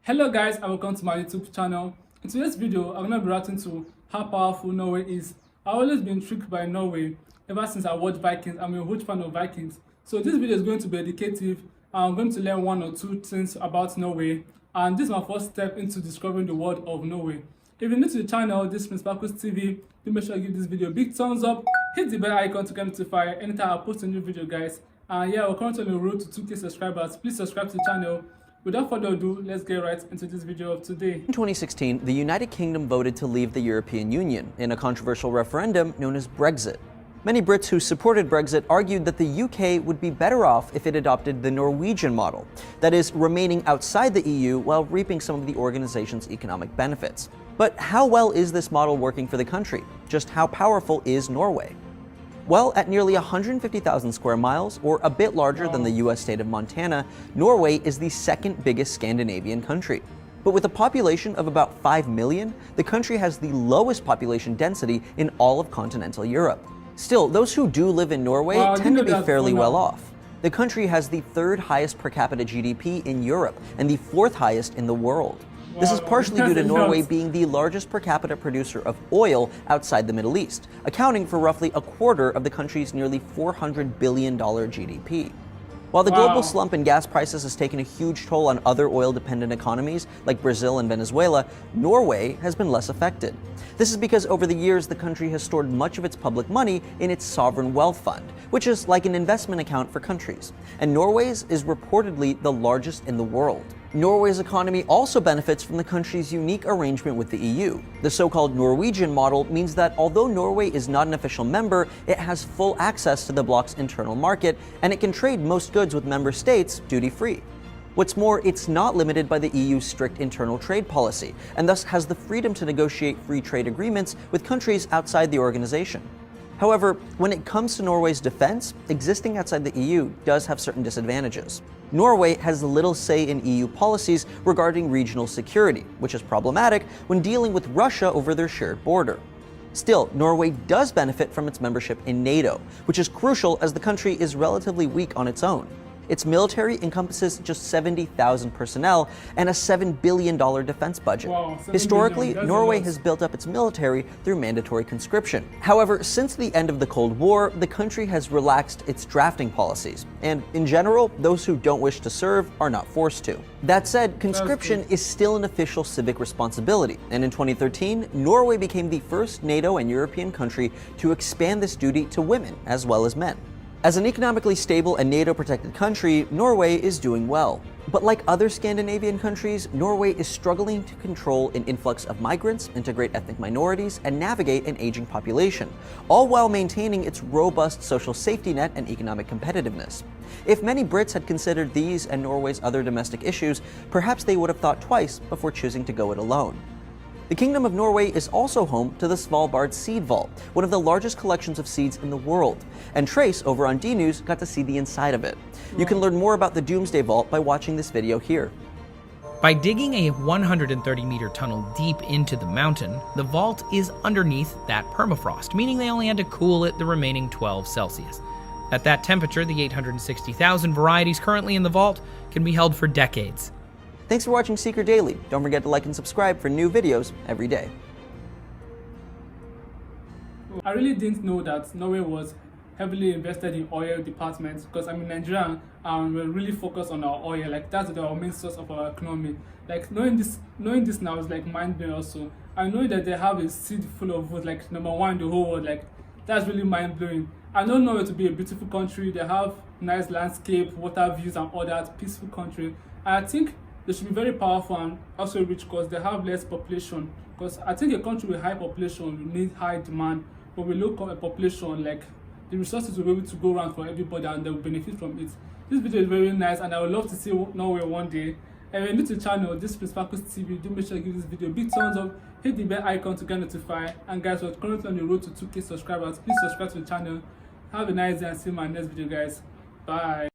Hello guys and welcome to my YouTube channel. In today's video, I'm going to be reacting to how powerful Norway is. I've always been intrigued by Norway ever since I watched Vikings. I'm a huge fan of Vikings. So this video is going to be educative. I'm going to learn one or two things about Norway. And this is my first step into discovering the world of Norway. If you're new to the channel, this is Prince Sparkles TV. Do make sure you give this video a big thumbs up. Hit the bell icon to get notified anytime I post a new video, guys. And yeah, we're currently on the road to 2K subscribers. Please subscribe to the channel. Without further ado, let's get right into this video of today. In 2016, the United Kingdom voted to leave the European Union in a controversial referendum known as Brexit. Many Brits who supported Brexit argued that the UK would be better off if it adopted the Norwegian model, that is, remaining outside the EU while reaping some of the organization's economic benefits. But how well is this model working for the country? Just how powerful is Norway? Well, at nearly 150,000 square miles, or a bit larger than the US state of Montana, Norway is the second biggest Scandinavian country. But with a population of about 5 million, the country has the lowest population density in all of continental Europe. Still, those who do live in Norway tend to be fairly well off. The country has the third highest per capita GDP in Europe and the fourth highest in the world. This is partially due to Norway being the largest per capita producer of oil outside the Middle East, accounting for roughly a quarter of the country's nearly $400 billion GDP. While the global slump in gas prices has taken a huge toll on other oil-dependent economies like Brazil and Venezuela, Norway has been less affected. This is because over the years, the country has stored much of its public money in its sovereign wealth fund, which is like an investment account for countries, and Norway's is reportedly the largest in the world. Norway's economy also benefits from the country's unique arrangement with the EU. The so-called Norwegian model means that although Norway is not an official member, it has full access to the bloc's internal market, and it can trade most goods with member states duty-free. What's more, it's not limited by the EU's strict internal trade policy, and thus has the freedom to negotiate free trade agreements with countries outside the organization. However, when it comes to Norway's defense, existing outside the EU does have certain disadvantages. Norway has little say in EU policies regarding regional security, which is problematic when dealing with Russia over their shared border. Still, Norway does benefit from its membership in NATO, which is crucial as the country is relatively weak on its own. Its military encompasses just 70,000 personnel and a $7 billion defense budget. Historically, Norway has built up its military through mandatory conscription. However, since the end of the Cold War, the country has relaxed its drafting policies, and in general, those who don't wish to serve are not forced to. That said, conscription is still an official civic responsibility, and in 2013, Norway became the first NATO and European country to expand this duty to women as well as men. As an economically stable and NATO-protected country, Norway is doing well. But like other Scandinavian countries, Norway is struggling to control an influx of migrants, integrate ethnic minorities, and navigate an aging population, all while maintaining its robust social safety net and economic competitiveness. If many Brits had considered these and Norway's other domestic issues, perhaps they would have thought twice before choosing to go it alone. The Kingdom of Norway is also home to the Svalbard Seed Vault, one of the largest collections of seeds in the world, and Trace over on D-News got to see the inside of it. You can learn more about the Doomsday Vault by watching this video here. By digging a 130-meter tunnel deep into the mountain, the vault is underneath that permafrost, meaning they only had to cool it the remaining 12 Celsius. At that temperature, the 860,000 varieties currently in the vault can be held for decades. Thanks for watching Seeker Daily. Don't forget to like and subscribe for new videos every day. I really didn't know that Norway was heavily invested in oil department, because I'm in Nigeria and we're really focused on our oil. Like that's our main source of our economy. Like knowing this now is like mind blowing also. I know that they have a seed full of food, like #1 in the whole world. Like that's really mind blowing. I know Norway to be a beautiful country. They have nice landscape, water views, and all that peaceful country. And I think they should be very powerful and also rich because they have less population. Because I think a country with high population will need high demand, but with low population, like the resources will be able to go around for everybody and they will benefit from it. This video is very nice and I would love to see Norway one day. And if you're new to the channel, this is Prince Sparkles TV. Do make sure you give this video a big thumbs up, hit the bell icon to get notified. And guys, we're currently on the road to 2K subscribers. Please subscribe to the channel. Have a nice day and see you in my next video, guys. Bye.